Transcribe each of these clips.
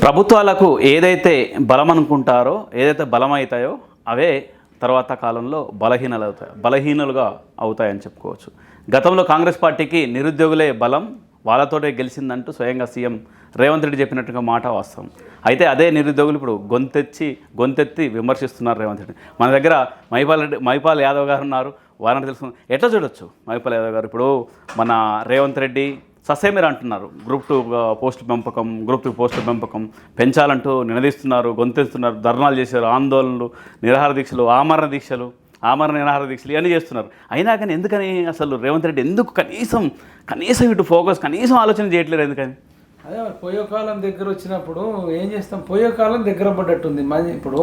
ప్రభుత్వాలకు ఏదైతే బలం అనుకుంటారో, ఏదైతే బలమవుతాయో అవే తర్వాత కాలంలో బలహీనులుగా అవుతాయని చెప్పుకోవచ్చు. గతంలో కాంగ్రెస్ పార్టీకి నిరుద్యోగులే బలం, వాళ్ళతోటే గెలిచిందంటూ స్వయంగా సీఎం రేవంత్ రెడ్డి చెప్పినట్టుగా మాట వాస్తవం. అయితే అదే నిరుద్యోగులు ఇప్పుడు గొంతెత్తి విమర్శిస్తున్నారు రేవంత్ రెడ్డి. మన దగ్గర మైపాల్ యాదవ్ గారు ఉన్నారు, వారిని తెలుసు. ఎట్లా చూడొచ్చు మైపాల్ యాదవ్ గారు ఇప్పుడు మన రేవంత్ రెడ్డి ససేమిరా అంటున్నారు, గ్రూప్ 2 పోస్టుల పెంపకం, గ్రూప్ 3 పోస్టుల పెంపకం పెంచాలంటూ నినదిస్తున్నారు, గొంతెస్తున్నారు, ధర్నాలు చేశారు, ఆందోళనలు, నిరాహార దీక్షలు, ఆమరణ నిరాహార దీక్షలు ఇవన్నీ చేస్తున్నారు. అయినా కానీ ఎందుకని అసలు రేవంత్ రెడ్డి ఎందుకు కనీసం ఇటు ఫోకస్ కనీసం ఆలోచన చేయట్లేదు ఎందుకని? అదే పోయే కాలం దగ్గర వచ్చినప్పుడు ఏం చేస్తాం, పోయే కాలం దగ్గర పడ్డట్టుంది. ఇప్పుడు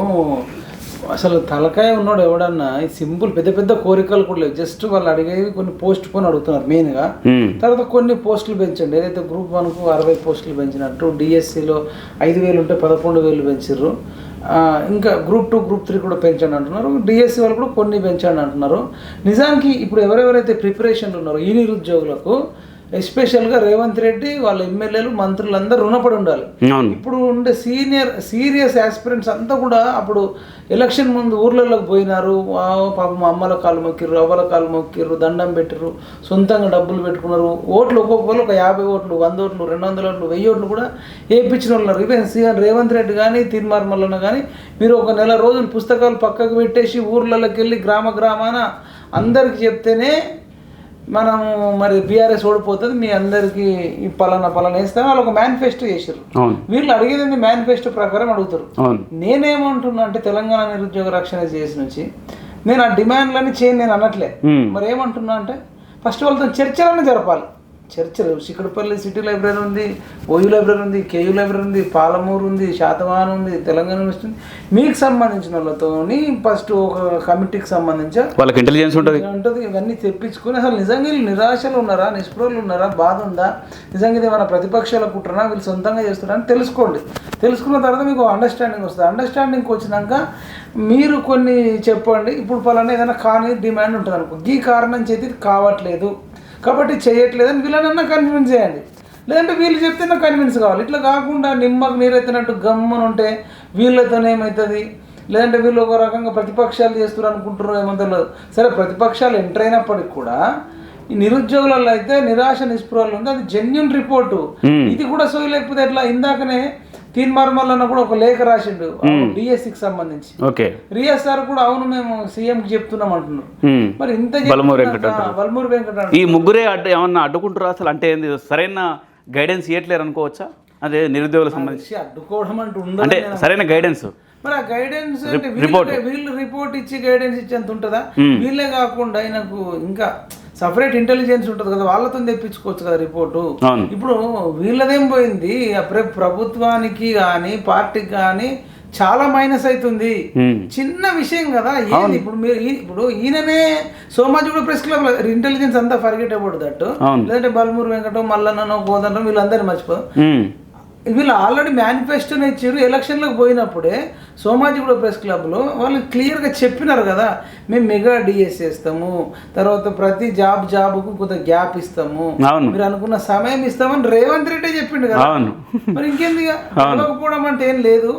అసలు తలకాయ ఉన్నాడు ఎవడన్నా ఈ సింపుల్ పెద్ద పెద్ద కోరికలు కూడా లేవు, జస్ట్ వాళ్ళు అడిగేవి కొన్ని పోస్ట్ పోని అడుగుతున్నారు మెయిన్గా. తర్వాత కొన్ని పోస్టులు పెంచండి, ఏదైతే గ్రూప్ 1కు 60 పోస్టులు పెంచినట్టు, డిఎస్సిలో 5,000 ఉంటే 11,000 పెంచారు. ఇంకా గ్రూప్ 2 గ్రూప్ 3 కూడా పెంచండి అంటున్నారు, డిఎస్సి వాళ్ళు కూడా కొన్ని పెంచండి అంటున్నారు. నిజానికి ఇప్పుడు ఎవరెవరైతే ప్రిపరేషన్లు ఉన్నారో ఈ నిరుద్యోగులకు ఎస్పెషల్గా రేవంత్ రెడ్డి వాళ్ళ ఎమ్మెల్యేలు మంత్రులు అందరూ రుణపడి ఉండాలి. ఇప్పుడు ఉండే సీరియస్ ఆస్పిరెంట్స్ అంతా కూడా అప్పుడు ఎలక్షన్ ముందు ఊర్లలోకి పోయినారు, పాపం అమ్మల కాలు మొక్కిర్రు, అవ్వల కాలు మొక్కిర్రు, దండం పెట్టిర్రు, సొంతంగా డబ్బులు పెట్టుకున్నారు. ఓట్లు ఒక్కొక్కరు ఒక 50 ఓట్లు, 100 ఓట్లు, 200 ఓట్లు, 1000 ఓట్లు కూడా వేయించిన వాళ్ళు ఉన్నారు. ఈవెన్ సీఎం రేవంత్ రెడ్డి కానీ తీర్మార్ మల్లన్న కానీ మీరు ఒక నెల రోజులు పుస్తకాలు పక్కకు పెట్టేసి ఊర్లలోకి వెళ్ళి గ్రామాన అందరికి చెప్తేనే మనము మరి బీఆర్ఎస్ ఓడిపోతుంది, మీ అందరికీ ఈ పలానా వేస్తాం వాళ్ళు ఒక మేనిఫెస్టో చేశారు. వీళ్ళు అడిగేది మేనిఫెస్టో ప్రకారం అడుగుతారు. నేనేమంటున్నా అంటే తెలంగాణ నిరుద్యోగ రక్షణ చేసి నుంచి నేను ఆ డిమాండ్లన్నీ నేను అనట్లే, మరి ఏమంటున్నా అంటే ఫస్ట్ వాళ్ళతో చర్చలన్నీ జరపాలి. చర్చలు చిక్కడపల్లి సిటీ లైబ్రరీ ఉంది, ఓయూ లైబ్రరీ ఉంది, కేయూ లైబ్రరీ ఉంది, పాలమూరు ఉంది, శాతవాహన ఉంది, తెలంగాణ యూనివర్సిటీ ఉంది. మీకు సంబంధించిన వాళ్ళతో ఫస్ట్ ఒక కమిటీకి సంబంధించి వాళ్ళకి ఇంటెలిజెన్స్ ఉంటుంది. ఇవన్నీ తెప్పించుకొని అసలు నిజంగా వీళ్ళు నిరాశలు ఉన్నారా, నిస్పృహలు ఉన్నారా, బాధ ఉందా, నిజంగా ఇది ఏమైనా ప్రతిపక్షాల కుట్రనా, వీళ్ళు సొంతంగా చేస్తున్నారా అని తెలుసుకోండి. తెలుసుకున్న తర్వాత మీకు అండర్స్టాండింగ్ వస్తుంది. అండర్స్టాండింగ్కి వచ్చినాక మీరు కొన్ని చెప్పండి. ఇప్పుడు పలానా ఏదైనా కానీ డిమాండ్ ఉంటుంది అనుకో, ఈ కారణం చేతి కావట్లేదు కాబట్టి చేయట్లేదని వీళ్ళనన్నా కన్విన్స్ చేయండి, లేదంటే వీళ్ళు చెప్తే నాకు కన్విన్స్ కావాలి. ఇట్లా కాకుండా నిమ్మకు నీరెత్తినట్టు గమ్మని ఉంటే వీళ్ళతో ఏమవుతుంది, లేదంటే వీళ్ళు ఒక రకంగా ప్రతిపక్షాలు చేస్తున్నారు అనుకుంటున్నారు ఏమంటారు. సరే ప్రతిపక్షాలు ఎంటర్ అయినప్పటికి కూడా ఈ నిరుద్యోగులలో అయితే నిరాశ నిస్పృహలు ఉంది, అది జెన్యున్ రిపోర్టు. ఇది కూడా సోయి లేకపోతే ఎట్లా? ఇందాకనే తీన్మార్ మల్లన్న కూడా ఒక లేఖ రాసిండు డిఎస్సికి సంబంధించి. రియాజ్ సార్ కూడా అవును మేము సీఎంకి చెప్తున్నాం అంటున్నారు. మరి ఇంత వల్మూరు వెంకట ఈ ముగ్గురే ఏమన్నా అడ్డుకుంటారు అసలు? అంటే సరైన గైడెన్స్ ఇవ్వట్లేరు అనుకోవచ్చా? అదే నిరుద్యోగులకు సంబంధించి అడ్డుకోవడం అంటే సరైన గైడెన్స్, మరి ఆ గైడెన్స్ అంటే వీళ్ళు రిపోర్ట్ ఇచ్చి గైడెన్స్ ఇచ్చేంత ఉంటుందా? వీళ్ళే కాకుండా ఆయనకు ఇంకా సపరేట్ ఇంటెలిజెన్స్ ఉంటుంది కదా, వాళ్ళతో తెప్పించుకోవచ్చు కదా రిపోర్టు. ఇప్పుడు వీళ్ళదేం పోయింది, ప్రభుత్వానికి కానీ పార్టీకి కానీ చాలా మైనస్ అవుతుంది. చిన్న విషయం కదా ఏంది. ఇప్పుడు ఈయననే సోమాజి కూడా ప్రెస్ క్లబ్ ఇంటెలిజెన్స్ అంతా ఫర్గెట్ అబౌట్ దట్, లేదంటే బల్మూరు వెంకటం, మల్లన్నో, కోదండం వీళ్ళందరూ మర్చిపో. వీళ్ళు ఆల్రెడీ మేనిఫెస్టోని ఇచ్చారు. ఎలక్షన్లకు పోయినప్పుడే సోమాజి కూడా ప్రెస్ క్లబ్లో వాళ్ళు క్లియర్గా చెప్పినారు కదా, మేము మెగా డిఎస్ చేస్తాము, తర్వాత ప్రతి జాబ్కు కొంత గ్యాప్ ఇస్తాము, మీరు అనుకున్న సమయం ఇస్తామని రేవంత్ రెడ్డి చెప్పిండు కదా. మరి ఇంకేంది వెళ్ళకపోవడం అంటే ఏం లేదు.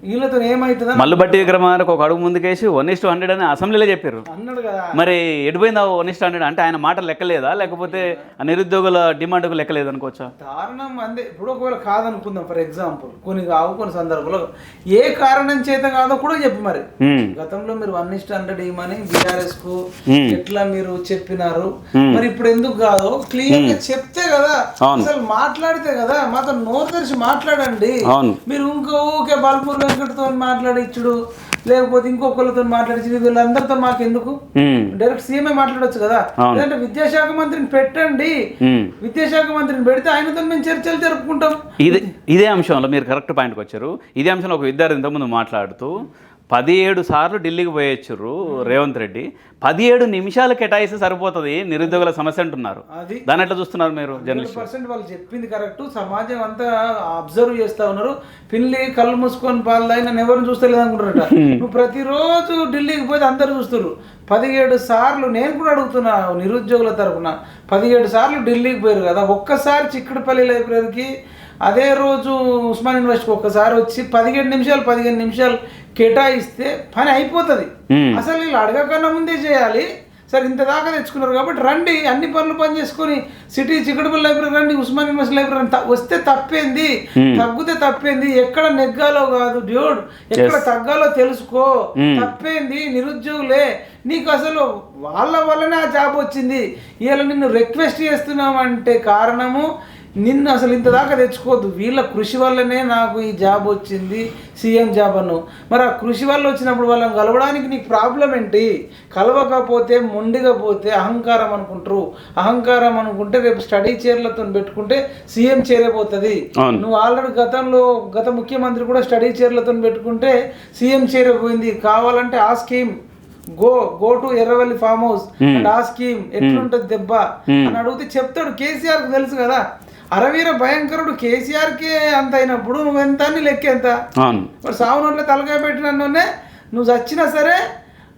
వీళ్ళతో ఏమవుతుందా మల్లుబట్టి విక్రమార్క ఒక అడుగు ముందుకేసి 1:100 అని అసెంబ్లీలో చెప్పారు అన్నాడు కదా. మరి ఎడిపోయిందా 1:100 అంటే? ఆయన మాట లెక్కలేదా, లేకపోతే నిరుద్యోగుల డిమాండ్కు లెక్కలేదు అనుకోవచ్చా? కారణం అందే. ఇప్పుడు ఒకవేళ కాదనుకుందాం, ఫర్ ఎగ్జాంపుల్ కొన్ని సందర్భంలో ఏ కారణం చేత కాదో కూడా చెప్పి, మరి గతంలో మీరు 1:100 ఇవ్వమని బీఆర్ఎస్ కు ఎట్లా మీరు చెప్పినారు, మరి ఇప్పుడు ఎందుకు కాదో క్లియర్ గా చెప్తే కదా, అసలు మాట్లాడితే కదా, మాతో నోరు తెరిచి మాట్లాడండి. మీరు ఊకే బల్మూరు వెంకటతో మాట్లాడిచ్చుడు, లేకపోతే ఇంకొకరితో మాట్లాడించి వీళ్ళందరితో మాకు ఎందుకు, డైరెక్ట్ సీఎంఏ మాట్లాడొచ్చు కదా. లేదంటే విద్యాశాఖ మంత్రిని పెట్టండి, విద్యాశాఖ మంత్రిని పెడితే ఆయనతో మేము చర్చలు జరుపుకుంటాం. ఇదే అంశంలో మీరు కరెక్ట్ పాయింట్కి వచ్చారు. ఇదే అంశంలో ఒక విద్యార్థి ఇంతకుముందు మాట్లాడుతూ 17 సార్లు ఢిల్లీకి పోయొచ్చారు రేవంత్ రెడ్డి, 17 నిమిషాలు కేటాయిస్తే సరిపోతుంది నిరుద్యోగుల సమస్య అంటున్నారు. దాన్ని ఎట్లా చూస్తున్నారు మీరు? 100% వాళ్ళు చెప్పింది కరెక్ట్. సమాజం అంతా అబ్జర్వ్ చేస్తా ఉన్నారు. పిల్లి కళ్ళు మూసుకొని పాలు తాగి నన్ను ఎవరిని చూస్తలేదు అనుకుంటారట. నువ్వు ప్రతిరోజు ఢిల్లీకి పోయి అందరు చూస్తారు. 17 సార్లు నేను కూడా అడుగుతున్నా నిరుద్యోగుల తరఫున, 17 సార్లు ఢిల్లీకి పోయారు కదా, ఒక్కసారి చిక్కడపల్లి లైబ్రరీకి అదే రోజు ఉస్మాన్ యూనివర్సిటీకి ఒక్కసారి వచ్చి 15 నిమిషాలు కేటాయిస్తే పని అయిపోతుంది. అసలు వీళ్ళు అడగకన్నా ముందే చేయాలి. సరే ఇంత దాకా తెచ్చుకున్నారు కాబట్టి రండి, అన్ని పనులు పని చేసుకొని సిటీ చిక్కడపల్లి లైబ్రరీ రండి, ఉస్మాన్ యూనివర్సిటీ లైబ్రరీ వస్తే తప్పేంది, తగ్గితే తప్పేంది, ఎక్కడ నెగ్గాలో కాదు డ్యూడ్, ఎక్కడ తగ్గాలో తెలుసుకో, తప్పేంది, నిరుద్యోగులే, నీకు అసలు వాళ్ళ వల్లనే ఆ జాబ్ వచ్చింది. ఇలా నిన్ను రిక్వెస్ట్ చేస్తున్నామంటే కారణము నిన్ను అసలు ఇంత దాకా తెచ్చుకోవద్దు, వీళ్ళ కృషి వల్లనే నాకు ఈ జాబ్ వచ్చింది, సీఎం జాబ్ అను. మరి ఆ కృషి వల్ల వచ్చినప్పుడు వాళ్ళని కలవడానికి నీకు ప్రాబ్లం ఏంటి? కలవకపోతే మొండిగా పోతే అహంకారం అనుకుంటారు. అహంకారం అనుకుంటే రేపు స్టడీ చైర్లతో పెట్టుకుంటే సీఎం చైరే పోతుంది. నువ్వు ఆల్రెడీ గత ముఖ్యమంత్రి కూడా స్టడీ చైర్లతో పెట్టుకుంటే సీఎం చైరే పోయింది. కావాలంటే ఆ scheme go to Erravalli farm house and ఆ స్కీమ్ ఎట్లుంటది దెబ్బ అని అడిగితే చెప్తాడు. కేసీఆర్కి తెలుసు కదా, అరవీర భయంకరుడు కేసీఆర్కే అంత అయినప్పుడు నువ్వెంత అని లెక్క ఎంత? మరి సావు నోట్ల తలకాయ పెట్టినన్నే నువ్వు చచ్చినా సరే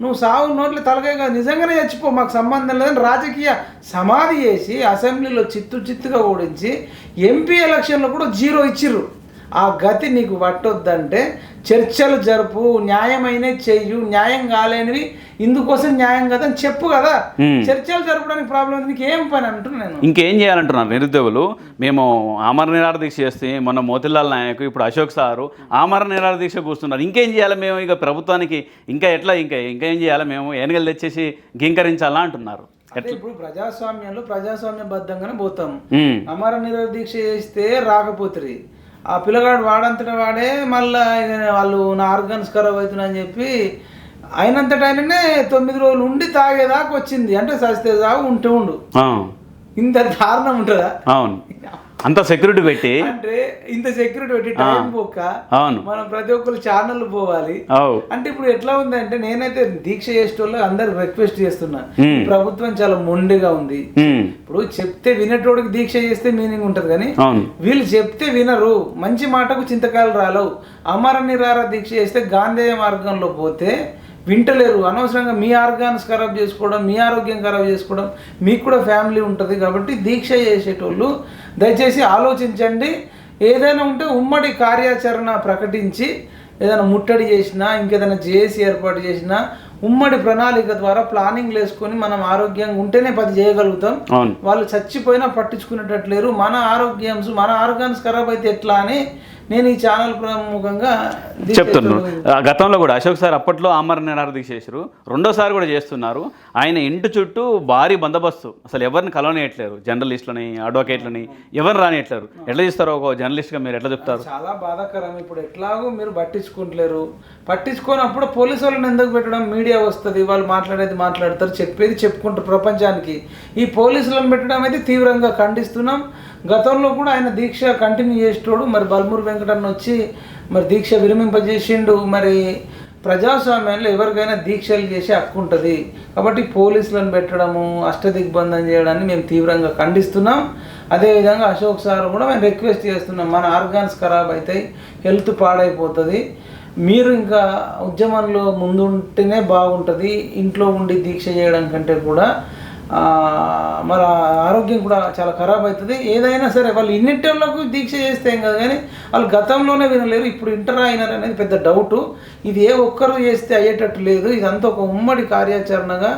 నువ్వు సావు నోట్ల తలకాయ నిజంగానే చచ్చిపో, మాకు సంబంధం లేదని రాజకీయ సమాధి చేసి అసెంబ్లీలో చిత్తుగా ఓడించి ఎంపీ ఎలక్షన్లో కూడా 0 ఇచ్చిర్రు. ఆ గతి నీకు పట్టొద్దంటే చర్చలు జరుపు, న్యాయమైన చెయ్యు, న్యాయం కాలేనివి ఇందుకోసం న్యాయం కదా అని చెప్పు కదా. చర్చలు జరపడానికి ప్రాబ్లం నీకు ఏం పని అంటున్నా నేను. ఇంకేం చేయాలంటున్నారు నిరుద్యోగులు? మేము ఆమరణ నిరాహార దీక్ష చేస్తే మొన్న మోతిలాల్ నాయక్, ఇప్పుడు అశోక్ సారు ఆమరణ నిరాహార దీక్ష కూర్చున్నారు. ఇంకేం చేయాలి మేము? ఇక ప్రభుత్వానికి ఇంకా ఇంకేం చేయాలి మేము? ఏనుగలు తెచ్చేసి గింకరించాలా అంటున్నారు. ఇప్పుడు ప్రజాస్వామ్యబద్ధంగానే పోతాం. ఆమరణ నిరాహార దీక్ష చేస్తే రాకపోతుంది, ఆ పిల్లగాడు వాడంతటా వాడే మళ్ళీ వాళ్ళు నా ఆర్గాన్స్ ఖరాబ్ అవుతున్నాయని చెప్పి అయినంతట ఆయననే 9 రోజులు ఉండి తాగేదాకా వచ్చింది. అంటే సస్తే దాకా ఉండు, ఇంత దారుణం ఉంటుందా? అవును, అంత సెక్యూరిటీ పెట్టి, అంటే ఇంత సెక్యూరిటీ పెట్టి టైం పోక మనం ప్రతి ఒక్కరు ఛానల్ పోవాలి. అంటే ఇప్పుడు ఎట్లా ఉందంటే నేనైతే దీక్ష చేసేటోళ్ళు అందరు రిక్వెస్ట్ చేస్తున్నా, ప్రభుత్వం చాలా మొండిగా ఉంది. ఇప్పుడు చెప్తే వినేటోడికి దీక్ష చేస్తే మీనింగ్ ఉంటది, కానీ వీళ్ళు చెప్తే వినరు. మంచి మాటకు చింతకాయలు రాలవు. అమర నిరాహార దీక్ష చేస్తే గాంధేయ మార్గంలో పోతే వింటలేరు. అనవసరంగా మీ ఆర్గాన్స్ ఖరాబ్ చేసుకోవడం, మీ ఆరోగ్యం ఖరాబ్ చేసుకోవడం, మీకు కూడా ఫ్యామిలీ ఉంటుంది. కాబట్టి దీక్ష చేసేటోళ్ళు దయచేసి ఆలోచించండి. ఏదైనా ఉంటే ఉమ్మడి కార్యాచరణ ప్రకటించి ఏదైనా ముట్టడి చేసినా, ఇంకేదైనా జేఏసీ ఏర్పాటు చేసినా ఉమ్మడి ప్రణాళిక ద్వారా ప్లానింగ్ వేసుకొని మనం ఆరోగ్యంగా ఉంటేనే 10 చేయగలుగుతాం. వాళ్ళు చచ్చిపోయినా పట్టించుకునేటట్లేరు. మన ఆరోగ్యంస్, మన ఆర్గాన్స్ ఖరాబ్ అయితే ఎట్లా అని నేను ఈ ఛానల్ ప్రముఖంగా చెప్తున్నాను. గతంలో కూడా అశోక్ సార్ అప్పట్లో ఆమరణ నిరాహార దీక్ష చేశారు, రెండోసారి కూడా చేస్తున్నారు. ఆయన ఇంటి చుట్టూ భారీ బందోబస్తు, అసలు ఎవరిని కలవనియట్లేరు, జర్నలిస్టులని, అడ్వకేట్లని ఎవరు రానియట్లేరు. ఎట్లా చేస్తారో ఒక జర్నలిస్ట్గా మీరు ఎట్లా చెప్తారు? చాలా బాధాకరం. ఇప్పుడు ఎట్లాగో మీరు పట్టించుకుంటలేరు. పట్టించుకోనప్పుడు పోలీసు వాళ్ళని ఎందుకు పెట్టడం? మీడియా వస్తుంది, వాళ్ళు మాట్లాడేది మాట్లాడతారు, చెప్పేది చెప్పుకుంటారు ప్రపంచానికి. ఈ పోలీసులను పెట్టడం అయితే తీవ్రంగా ఖండిస్తున్నాం. గతంలో కూడా ఆయన దీక్ష కంటిన్యూ చేసేటోడు. మరి బల్మూరు వెంకటన్న వచ్చి మరి దీక్ష విరమింపజేసిండు. మరి ప్రజాస్వామ్యంలో ఎవరికైనా దీక్షలు చేసే హక్కు ఉంటుంది. కాబట్టి పోలీసులను పెట్టడము, అష్టదిగ్బంధం చేయడాన్ని మేము తీవ్రంగా ఖండిస్తున్నాం. అదేవిధంగా అశోక్ సార్ కూడా మేము రిక్వెస్ట్ చేస్తున్నాం, మన ఆర్గాన్స్ ఖరాబ్ అవుతాయి, హెల్త్ పాడైపోతుంది, మీరు ఇంకా ఉద్యమంలో ముందుంటేనే బాగుంటుంది. ఇంట్లో ఉండి దీక్ష చేయడం కంటే కూడా మన ఆరోగ్యం కూడా చాలా ఖరాబ్ అవుతుంది. ఏదైనా సరే వాళ్ళు ఇన్నింటిలకు దీక్ష చేస్తే ఏం కాదు, కానీ వాళ్ళు గతంలోనే వినలేరు, ఇప్పుడు ఇంటర్ అయినారు అనేది పెద్ద డౌటు. ఇది ఏ ఒక్కరు చేస్తే అయ్యేటట్టు లేదు. ఇదంతా ఒక ఉమ్మడి కార్యాచరణగా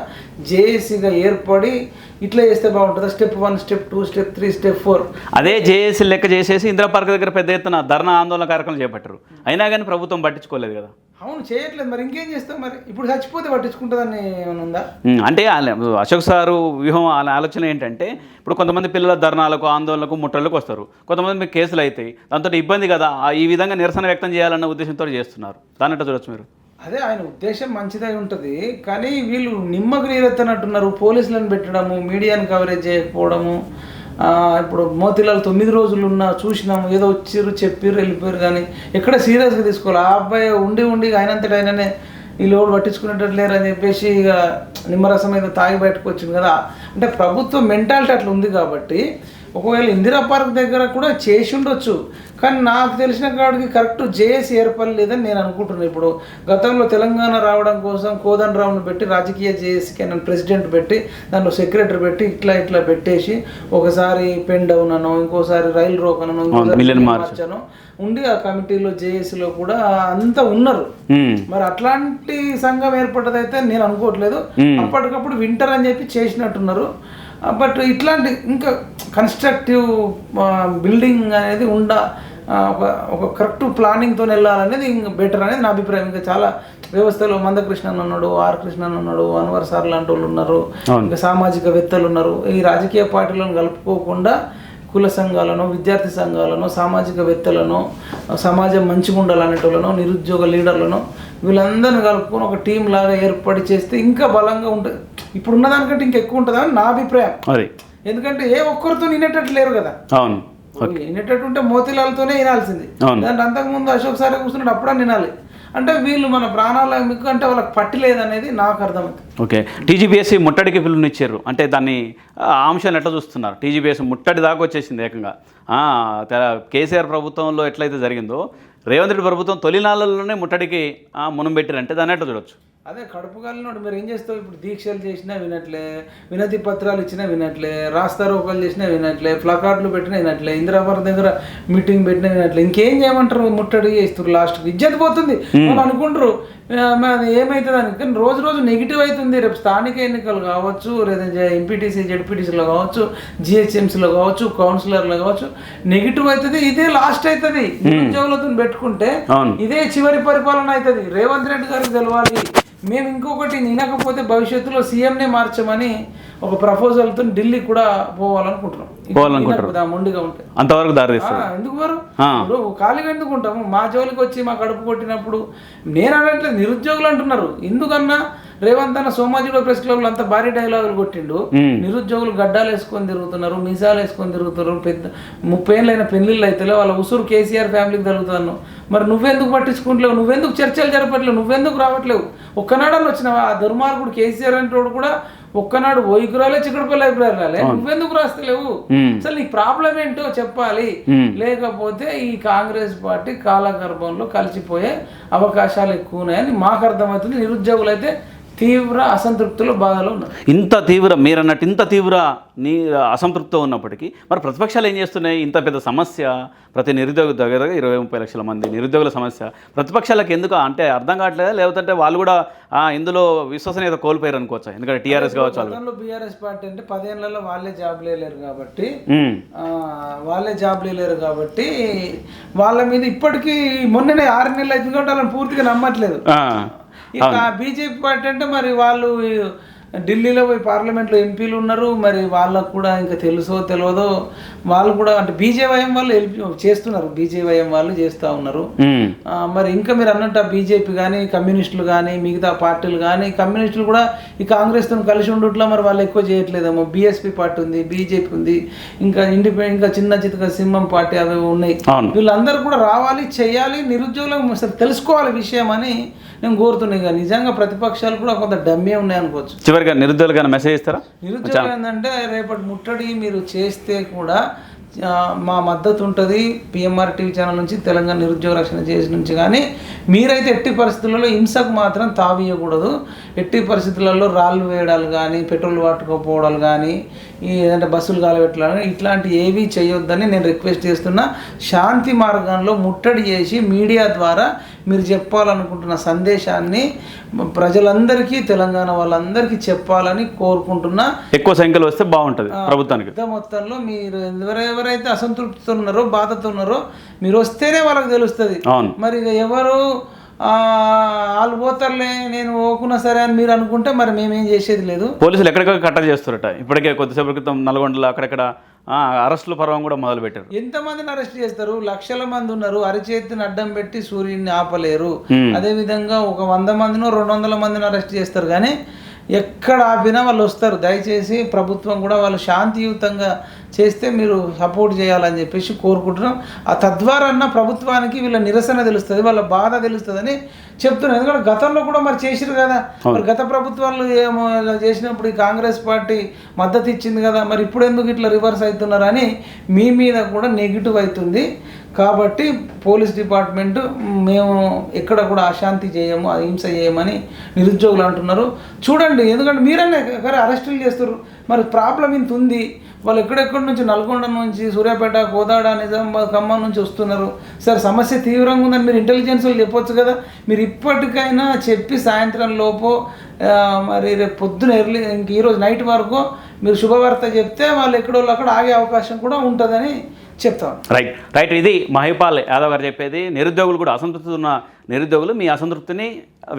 జేఏసీగా ఏర్పడి ఇట్లా చేస్తే బాగుంటుంది. స్టెప్ 1, స్టెప్ 2, స్టెప్ 3, స్టెప్ 4 అదే జేఏసీ లెక్క చేసేసి ఇందిరా పార్క్ దగ్గర పెద్ద ఎత్తున ధర్నా ఆందోళన కార్యక్రమం చేపట్టారు. అయినా కానీ ప్రభుత్వం పట్టించుకోలేదు కదా. అవును, చేయట్లేదు. మరి ఇంకేం చేస్తాం? మరి ఇప్పుడు చచ్చిపోతే పట్టించుకుంటుందని ఏమైనా ఉందా? అంటే అశోక్ సారు వ్యూహం ఆలోచన ఏంటంటే, ఇప్పుడు కొంతమంది పిల్లల ధర్నాలకు, ఆందోళనకు, ముట్టలకు వస్తారు, కొంతమంది మీకు కేసులు అవుతాయి, దాంతో ఇబ్బంది కదా, ఈ విధంగా నిరసన వ్యక్తం చేయాలన్న ఉద్దేశంతో చేస్తున్నారు. దాన్ని ఎట్లా చూడొచ్చు మీరు? అదే ఆయన ఉద్దేశం మంచిదై ఉంటుంది, కానీ వీళ్ళు నిమ్మకు నీరెత్తనట్టున్నారు. పోలీసులను పెట్టడము, మీడియాను కవరేజ్ చేయకపోవడము. ఇప్పుడు మోతిలాల్ 9 రోజులు ఉన్నా చూసినాము, ఏదో వచ్చిర్రు చెప్పిర్రు వెళ్ళిపోయారు, కానీ ఎక్కడ సీరియస్గా తీసుకోవాలి. ఆ అబ్బాయి ఉండి ఆయనంతటా ఆయననే వీళ్ళు ఎవరు పట్టించుకునేటట్టు లేరు అని చెప్పేసి ఇక నిమ్మరసం ఏదో తాగి బయటకు వచ్చింది కదా. అంటే ప్రభుత్వం మెంటాలిటీ అట్లా ఉంది. కాబట్టి ఒకవేళ ఇందిరా పార్క్ దగ్గర కూడా చేసి ఉండొచ్చు, కానీ నాకు తెలిసిన కాడికి కరెక్ట్ జేఏసీ ఏర్పడలేదని నేను అనుకుంటున్నాను. ఇప్పుడు గతంలో తెలంగాణ రావడం కోసం కోదండరావును పెట్టి రాజకీయ జేఏసీకి నేను ప్రెసిడెంట్ పెట్టి దాంట్లో సెక్రటరీ పెట్టి ఇట్లా పెట్టేసి ఒకసారి పెన్ డౌన్ అనో, ఇంకోసారి రైలు రోక్ అనో, ఇంకోసారి మార్చనో ఉండి ఆ కమిటీలో జేఏసీలో కూడా అంతా ఉన్నారు. మరి అట్లాంటి సంఘం ఏర్పడ్డదైతే నేను అనుకోవట్లేదు. అప్పటికప్పుడు వింటర్ అని చెప్పి చేసినట్టున్నారు. బట్ ఇట్లాంటి ఇంకా కన్స్ట్రక్టివ్ బిల్డింగ్ అనేది ఒక కరెక్ట్ ప్లానింగ్తో వెళ్ళాలనేది ఇంకా బెటర్ అనేది నా అభిప్రాయం. ఇంకా చాలా వ్యవస్థలో మందకృష్ణన్ ఉన్నాడు, ఆర్ కృష్ణన్ ఉన్నాడు, అన్వర్ సార్ లాంటి వాళ్ళు ఉన్నారు, ఇంకా సామాజికవేత్తలు ఉన్నారు. ఈ రాజకీయ పార్టీలను కలుపుకోకుండా కుల సంఘాలను, విద్యార్థి సంఘాలను, సామాజికవేత్తలను, సమాజం మంచిగా ఉండాలనేటోళ్ళను, నిరుద్యోగ లీడర్లను వీళ్ళందరినీ కలుపుకొని ఒక టీం లాగా ఏర్పాటు చేస్తే ఇంకా బలంగా ఉంటుంది. ఇప్పుడు ఉన్న దానికంటే ఇంకా ఎక్కువ ఉంటుందని నా అభిప్రాయం. ఎందుకంటే ఏ ఒక్కరితో వినేటట్టు లేరు కదా. వినేటట్టు ఉంటే మోతీలాలతోనే వినాల్సింది. దాంట్లో అంతకుముందు అశోక్ సారే కూర్చున్నాడు, అప్పుడే వినాలి. అంటే వీళ్ళు మన ప్రాణాల మీకు అంటే వాళ్ళకి పట్టి లేదనేది నాకు అర్థమవుతుంది. ఓకే, టీజీపీఎస్సీ ముట్టడికి పిలుపునిచ్చారు అంటే దాన్ని అంశాన్ని ఎట్లా చూస్తున్నారు? టీజీపీఎస్సీ ముట్టడి దాకా వచ్చేసింది ఏకంగా. కేసీఆర్ ప్రభుత్వంలో ఎట్లయితే జరిగిందో రేవంత్ రెడ్డి ప్రభుత్వం తొలినాళ్ళలోనే ముట్టడికి మునం పెట్టారంటే దాన్ని ఎట్లా చూడొచ్చు? అదే కడుపు కాలినోడు మీరు ఏం చేస్తావు? ఇప్పుడు దీక్షలు చేసినా వినట్లే, వినతి పత్రాలు ఇచ్చినా వినట్లే, రాస్తారోకలు చేసినా వినట్లే, ప్లకార్డులు పెట్టినా వినట్లే, ఇందిరాబాద్ దగ్గర మీటింగ్ పెట్టినా వినట్లే. ఇంకేం చేయమంటారు? ముట్టడి చేస్తారు. లాస్ట్కి ఇజ్జత్ పోతుంది వాళ్ళు అనుకుంటారు. ఏమవుతుంది అని. కానీ రోజు నెగిటివ్ అవుతుంది. రేపు స్థానిక ఎన్నికలు కావచ్చు, లేదా ఎంపీటీసీ జెడ్పీటీసీలో కావచ్చు, జిహెచ్ఎంసీలో కావచ్చు, కౌన్సిలర్లో కావచ్చు, నెగిటివ్ అవుతుంది. ఇదే లాస్ట్ అవుతుంది. ఉద్యోగులతో పెట్టుకుంటే ఇదే చివరి పరిపాలన అవుతుంది. రేవంత్ రెడ్డి గారికి తెలవాలి. మేము ఇంకొకటి వినకపోతే భవిష్యత్తులో సీఎంనే మార్చమని ఒక ప్రపోజల్తో ఢిల్లీ కూడా పోవాలనుకుంటున్నాం. మొండిగా ఉంటే అంతవరకు దారి తీస్తాం. ఎందుకు మరి ఇప్పుడు ఖాళీగా ఎందుకు ఉంటాము? మా జోలికి వచ్చి మా కడుపు కొట్టినప్పుడు నేను అనట్లేదు, నిరుద్యోగులు అంటున్నారు. ఎందుకన్నా రేవంత్ అన్న సోమాజిగూడ ప్రెస్ క్లబ్లో అంత భారీ డైలాగులు కొట్టిండు. నిరుద్యోగులు గడ్డాలు వేసుకొని తిరుగుతున్నారు, మీసాలు వేసుకొని తిరుగుతున్నారు, పెద్ద 30 ఏళ్ళైన పెళ్లిళ్ళు అయితే వాళ్ళ ఉసురు కేసీఆర్ ఫ్యామిలీకి తగులుతున్నాను. మరి నువ్వెందుకు పట్టించుకుంటలేవు? నువ్వెందుకు చర్చలు జరపట్లేవు? నువ్వెందుకు రావట్లేవు? ఒక్కనాడని వచ్చినావా? ఆ దుర్మార్గుడు కేసీఆర్ అంటోడు కూడా ఒక్కనాడు ఓయికి రాలే, చిక్కడపల్లి అభిప్రాయం రాలే. నువ్వెందుకు రాస్తలేవు? అసలు నీ ప్రాబ్లం ఏంటో చెప్పాలి. లేకపోతే ఈ కాంగ్రెస్ పార్టీ కాలగర్భంలో కలిసిపోయే అవకాశాలు ఎక్కువ ఉన్నాయని మాకు అర్థమవుతుంది. నిరుద్యోగులు అయితే తీవ్ర అసంతృప్తిలో బాధలో ఉన్నారు. ఇంత తీవ్ర మీరు అన్నట్టు ఇంత తీవ్ర అసంతృప్తితో ఉన్నప్పటికీ మరి ప్రతిపక్షాలు ఏం చేస్తున్నాయి? ఇంత పెద్ద సమస్య, ప్రతి నిరుద్యోగ దగ్గర 20-30 లక్షల మంది నిరుద్యోగుల సమస్య ప్రతిపక్షాలకు ఎందుకు అంటే అర్థం కావట్లేదా? లేకపోతే వాళ్ళు కూడా ఇందులో విశ్వసనీయత కోల్పోయారు అనుకోవచ్చా? ఎందుకంటే టీఆర్ఎస్ కావచ్చు, బీఆర్ఎస్ పార్టీ అంటే 10 ఏళ్లలో వాళ్ళే జాబ్ లేలేరు కాబట్టి వాళ్ళ మీద ఇప్పటికీ మొన్ననే 6 నెలలు అవుతుంది కాబట్టి వాళ్ళని పూర్తిగా నమ్మట్లేదు. ఇక బీజేపీ పార్టీ అంటే మరి వాళ్ళు ఢిల్లీలో పోయి పార్లమెంట్లో ఎంపీలు ఉన్నారు. మరి వాళ్ళకు కూడా ఇంకా తెలుసో తెలియదో వాళ్ళు కూడా అంటే బీజేవైఎం వాళ్ళు చేస్తున్నారు, బీజేవైఎం వాళ్ళు చేస్తూ ఉన్నారు. మరి ఇంకా మీరు అన్నట్టు బీజేపీ కానీ కమ్యూనిస్టులు కానీ మిగతా పార్టీలు కానీ కమ్యూనిస్టులు కూడా ఈ కాంగ్రెస్తో కలిసి ఉండట్లో మరి వాళ్ళు ఎక్కువ చేయట్లేదేమో. బీఎస్పీ పార్టీ ఉంది, బీజేపీ ఉంది, ఇంకా ఇండిపెండెంట్ ఇంకా చిన్న చితక సింహం పార్టీ అవి ఉన్నాయి. వీళ్ళందరూ కూడా రావాలి, చేయాలి, నిరుద్యోగులకు తెలుసుకోవాలి విషయం అని నేను కోరుతున్నాయి. కానీ నిజంగా ప్రతిపక్షాలు కూడా కొంత డమ్మే ఉన్నాయి అనుకోవచ్చు. చివరిగా నిరుద్యోగులుగా మెసేజ్ ఇస్తారా? నిరుద్యోగం ఏంటంటే రేపటి ముట్టడి మీరు చేస్తే కూడా మా మద్దతు ఉంటుంది. పిఎంఆర్ టీవీ ఛానల్ నుంచి, తెలంగాణ నిరుద్యోగ రక్షణ చేసి నుంచి. కానీ మీరైతే ఎట్టి పరిస్థితులలో హింసకు మాత్రం తావీయకూడదు. ఎట్టి పరిస్థితులలో రాళ్ళు వేయడాలు కానీ, పెట్రోల్ పట్టుకోపోవడాలు కానీ, ఏదంటే బస్సులు కాలబెట్టాలని ఇట్లాంటి ఏవీ చేయొద్దని నేను రిక్వెస్ట్ చేస్తున్నా. శాంతి మార్గంలో ముట్టడి చేసి మీడియా ద్వారా మీరు చెప్పాలనుకుంటున్న సందేశాన్ని ప్రజలందరికీ, తెలంగాణ వాళ్ళందరికీ చెప్పాలని కోరుకుంటున్నా. ఎక్కువ సంఖ్యలో వస్తే బాగుంటుంది ప్రభుత్వానికి. పెద్ద మొత్తంలో మీరు ఎవరైతే అసంతృప్తితో ఉన్నారో, బాధతో ఉన్నారో మీరు వస్తేనే వాళ్ళకి తెలుస్తుంది. మరి ఎవరు వాళ్ళు పోతారులే నేను ఓకున్నా సరే అని మీరు అనుకుంటే మరి మేమేం చేసేది లేదు. పోలీసులు ఎక్కడికక్కడ కట్టడి చేస్తారట. ఇప్పటికే కొద్దిసేపు క్రితం నల్గొండలో అక్కడెక్కడ అరెస్టుల పర్వం కూడా మొదలు పెట్టారు. ఎంతమందిని అరెస్ట్ చేస్తారు? లక్షల మంది ఉన్నారు. అరిచేతిని అడ్డం పెట్టి సూర్యుడిని ఆపలేరు. అదే విధంగా ఒక 100 మందినో 200 మందిని అరెస్ట్ చేస్తారు. కానీ ఎక్కడ ఆపినా వాళ్ళు వస్తారు. దయచేసి ప్రభుత్వం కూడా వాళ్ళు శాంతియుతంగా చేస్తే మీరు సపోర్ట్ చేయాలని చెప్పేసి కోరుకుంటున్నాం. తద్వారా ప్రభుత్వానికి వీళ్ళ నిరసన తెలుస్తుంది, వాళ్ళ బాధ తెలుస్తుందని చెప్తున్నాను. ఎందుకంటే గతంలో కూడా మరి చేసిరు కదా, మరి గత ప్రభుత్వాలు ఏమో చేసినప్పుడు ఈ కాంగ్రెస్ పార్టీ మద్దతు ఇచ్చింది కదా, మరి ఇప్పుడు ఎందుకు ఇట్లా రివర్స్ అవుతున్నారని మీ మీద కూడా నెగిటివ్ అవుతుంది. కాబట్టి పోలీస్ డిపార్ట్మెంట్ మేము ఎక్కడ కూడా అశాంతి చేయము అహింస చేయమని నిరుద్యోగులు అంటున్నారు. చూడండి, ఎందుకంటే మీరనే అరెస్టులు చేస్తారు, మరి ప్రాబ్లం ఇంత ఉంది. వాళ్ళు ఎక్కడెక్కడి నుంచి నల్గొండ నుంచి సూర్యాపేట కోదాడ నిజామాబాద్ ఖమ్మం నుంచి వస్తున్నారు. సరే సమస్య తీవ్రంగా ఉందని మీరు ఇంటెలిజెన్స్ వాళ్ళు చెప్పొచ్చు కదా. మీరు ఇప్పటికైనా చెప్పి సాయంత్రం లోపు మరి రేపు పొద్దున ఇంక ఈరోజు నైట్ వరకు మీరు శుభవార్త చెప్తే వాళ్ళు ఎక్కడో అక్కడ ఆగే అవకాశం కూడా ఉంటుందని చెప్తాం. రైట్ ఇది మహిపాల్ యాదవ్ గారు చెప్పేది. నిరుద్యోగులు కూడా అసంతృప్తి ఉన్న నిరుద్యోగులు మీ అసంతృప్తిని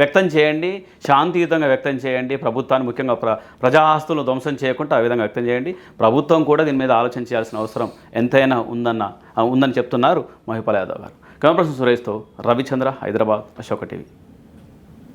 వ్యక్తం చేయండి, శాంతియుతంగా వ్యక్తం చేయండి. ప్రభుత్వాన్ని ముఖ్యంగా ప్రజా ఆస్తులు ధ్వంసం చేయకుండా ఆ విధంగా వ్యక్తం చేయండి. ప్రభుత్వం కూడా దీని మీద ఆలోచన చేయాల్సిన అవసరం ఎంతైనా ఉందని చెప్తున్నారు మహిపాల్ యాదవ్ గారు. కెమెరా పర్సన్ సురేష్తో రవిచంద్ర, హైదరాబాద్, అశోక టీవీ.